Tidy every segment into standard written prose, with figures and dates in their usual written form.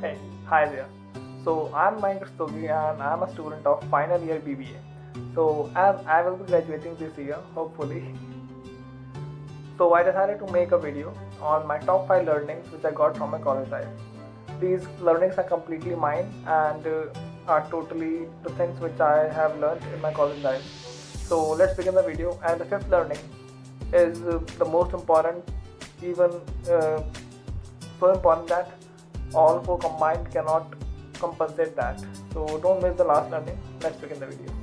Hey, hi there. So I'm Mayank Rastogi and I'm a student of final year BBA. So as I will be graduating this year, hopefully. So I decided to make a video on my top 5 learnings which I got from my college life. These learnings are completely mine and are totally the things which I have learned in my college life. So let's begin the video. And the fifth learning is the most important, even so important that all four combined cannot compensate that. So don't miss the last learning. Let's begin the video.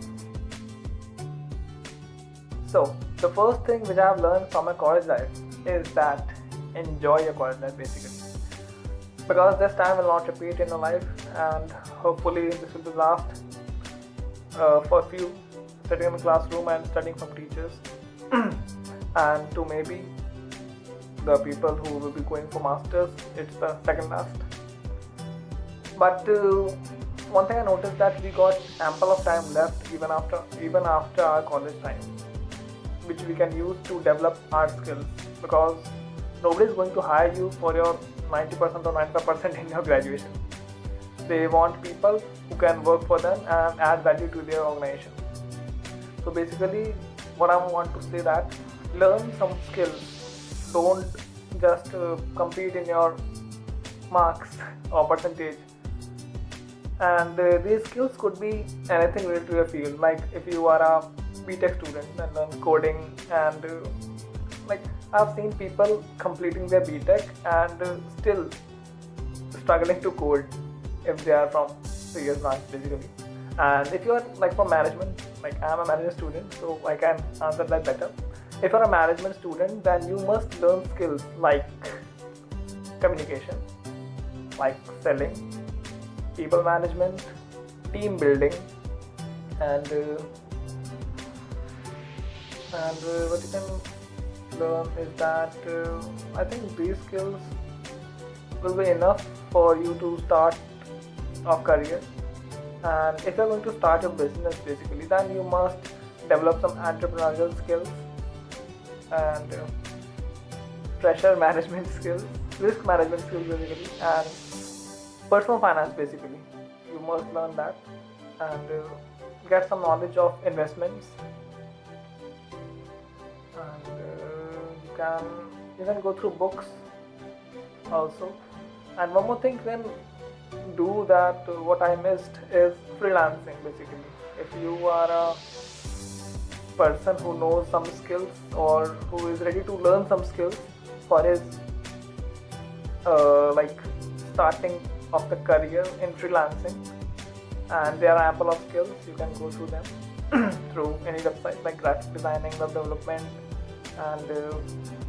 So the first thing which I have learned from my college life is that enjoy your college life basically, because this time will not repeat in your life, and hopefully this will be last for a few, sitting in the classroom and studying from teachers and to maybe the people who will be going for masters, it's the second last. But one thing I noticed that we got ample of time left even after our college time, which we can use to develop our skills, because nobody is going to hire you for your 90% or 95% in your graduation. They want people who can work for them and add value to their organization. So basically what I want to say that learn some skills. Don't just compete in your marks or percentage. And these skills could be anything related to your field. Like if you are a BTech student and learn coding, and like I've seen people completing their BTech and still struggling to code if they are from previous branch basically. And if you are like from management, like I'm a management student, so I can answer that better. If you're a management student, then you must learn skills like communication, like selling, people management, team building, and what you can learn is that I think these skills will be enough for you to start a career. And if you're going to start your business basically, then you must develop some entrepreneurial skills and pressure management skills, risk management skills basically, and personal finance basically. You must learn that and get some knowledge of investments, and you can go through books also. And one more thing you can do that what I missed is freelancing basically. If you are a person who knows some skills or who is ready to learn some skills for his like starting of the career in freelancing, and there are ample of skills, you can go through them through any website like graphic designing, web development, and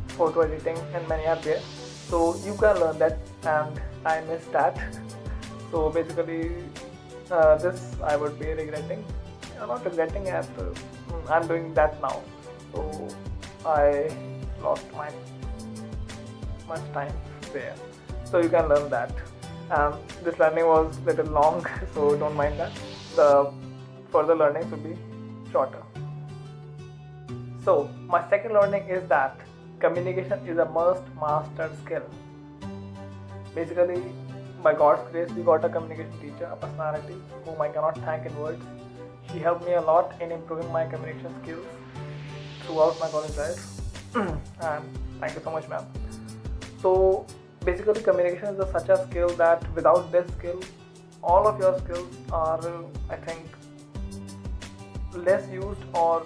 photo editing, and many are there. So you can learn that, and I missed that. So basically this I would be regretting. I'm not regretting it, I'm doing that now. So I lost my much time there. So you can learn that. This learning was a little long, so don't mind that. The further learnings will be shorter. So my second learning is that communication is a must master skill. Basically, by God's grace, we got a communication teacher, a personality whom I cannot thank in words. She helped me a lot in improving my communication skills throughout my college life. And thank you so much, ma'am. So basically, communication is such a skill that without this skill, all of your skills are, I think, less used, or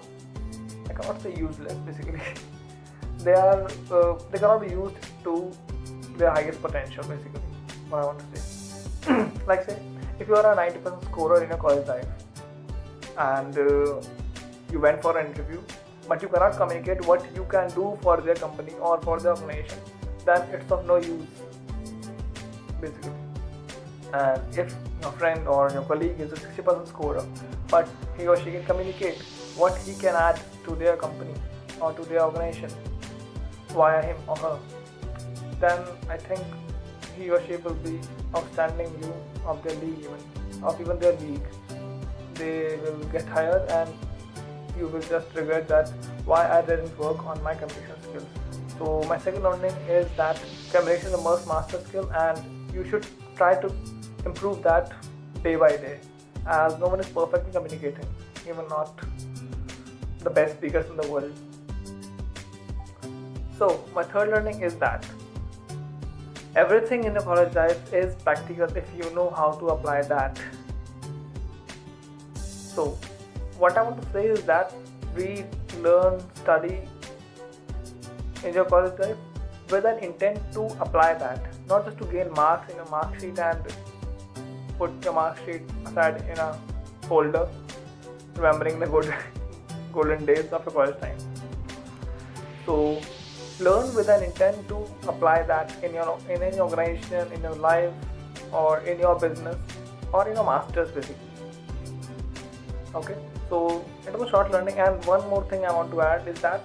I cannot say useless. Basically, they cannot be used to their highest potential. Basically, what I want to say. Like say, if you are a 90% scorer in your college life, and you went for an interview, but you cannot communicate what you can do for their company or for the organization, then it's of no use basically. And if your friend or your colleague is a 60% scorer, but he or she can communicate what he can add to their company or to their organization via him or her, then I think he or she will be outstanding you of their league, even their league. They will get hired, and you will just regret that why I didn't work on my communication skills. So my second learning is that communication is a must master skill, and you should try to improve that day by day, as no one is perfect in communicating, even not the best speakers in the world. So my third learning is that everything in your college life is practical if you know how to apply that. So what I want to say is that read, learn, study in your college life with an intent to apply that, not just to gain marks in your mark sheet and put your mark sheet aside in a folder, remembering the golden days of your college time. So learn with an intent to apply that in any organization, in your life, or in your business, or in your masters basically. Okay, so it was short learning. And one more thing I want to add is that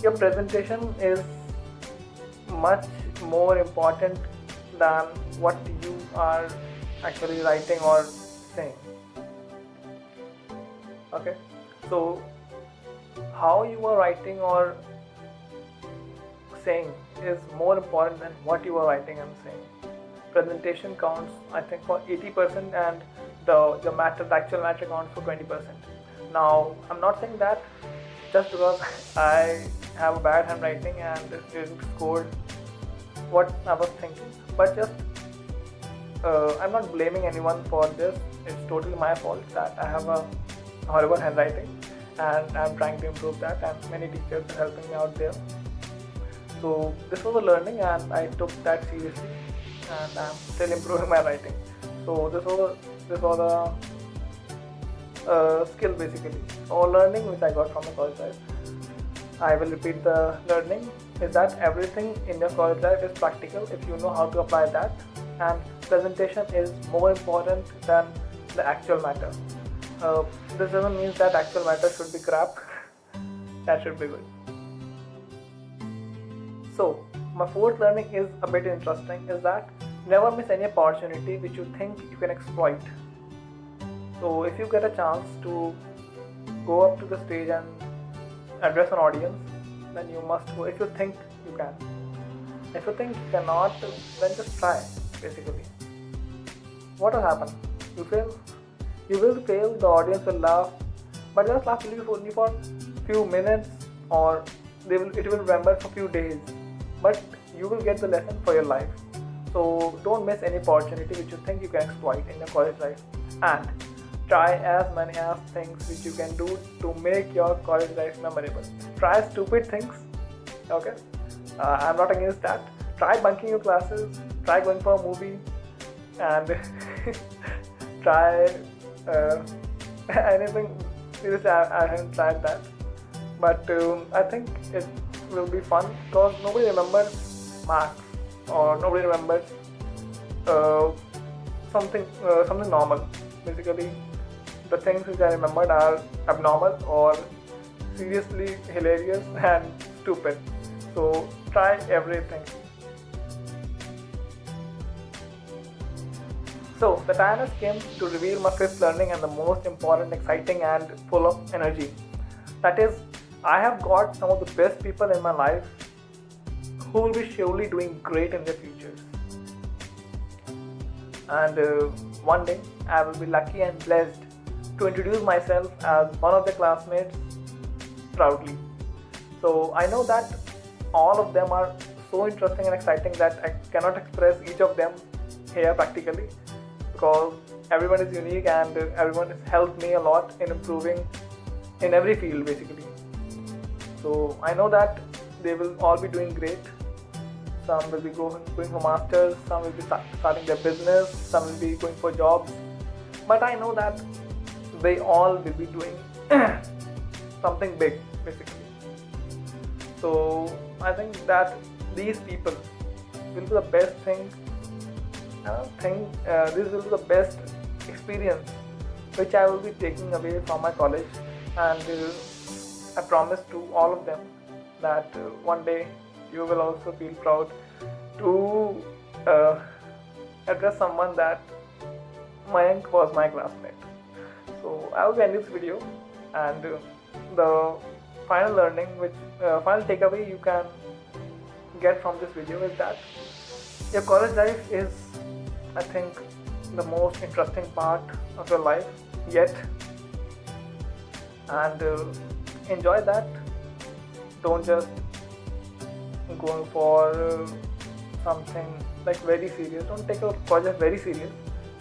your presentation is much more important than what you are actually writing or saying. Okay, so how you are writing or saying is more important than what you are writing and saying. Presentation counts, I think, for 80%, and the actual matter counts for 20%. Now, I'm not saying that just because I have a bad handwriting and didn't score what I was thinking, but just I'm not blaming anyone for this. It's totally my fault that I have a horrible handwriting, and I'm trying to improve that, and many teachers are helping me out there. So this was a learning, and I took that seriously, and I'm still improving my writing. So this was a skill basically, or learning which I got from the college life. I will repeat the learning is that everything in your college life is practical if you know how to apply that, and presentation is more important than the actual matter. This doesn't mean that actual matter should be crap. That should be good. So my fourth learning is a bit interesting, is that never miss any opportunity which you think you can exploit. So if you get a chance to go up to the stage and address an audience, then you must go. If you think you can. If you think you cannot, then just try basically. What will happen? You fail. You will fail, the audience will laugh, but just laugh only for few minutes, or it will remember for few days, but you will get the lesson for your life. So don't miss any opportunity which you think you can exploit in your college life, and try as many as things which you can do to make your college life memorable. Try stupid things, okay? I'm not against that. Try bunking your classes, try going for a movie, and try anything. Seriously, I haven't tried that, but I think it will be fun, because nobody remembers marks, or nobody remembers something normal. Basically, the things which I remembered are abnormal or seriously hilarious and stupid. So try everything. So the time has come to reveal my fifth learning, and the most important, exciting, and full of energy. That is, I have got some of the best people in my life who will be surely doing great in their futures. And one day I will be lucky and blessed to introduce myself as one of the classmates proudly. So I know that all of them are so interesting and exciting that I cannot express each of them here practically, because everyone is unique and everyone has helped me a lot in improving in every field basically. So I know that they will all be doing great. Some will be going for masters, some will be starting their business, some will be going for jobs. But I know that they all will be doing something big basically. So I think that these people will be the best thing. This will be the best experience which I will be taking away from my college, and I promise to all of them that one day you will also feel proud to address someone that Mayank was my classmate. So I will be ending this video, and the final learning, final takeaway you can get from this video is that your college life is I think, the most interesting part of your life yet, and enjoy that. Don't just go for something like very serious. Don't take your project very serious,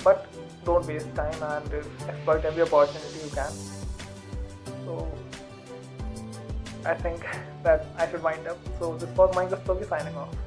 but don't waste time and exploit every opportunity you can. So I think that I should wind up. So this was Mind Story signing off.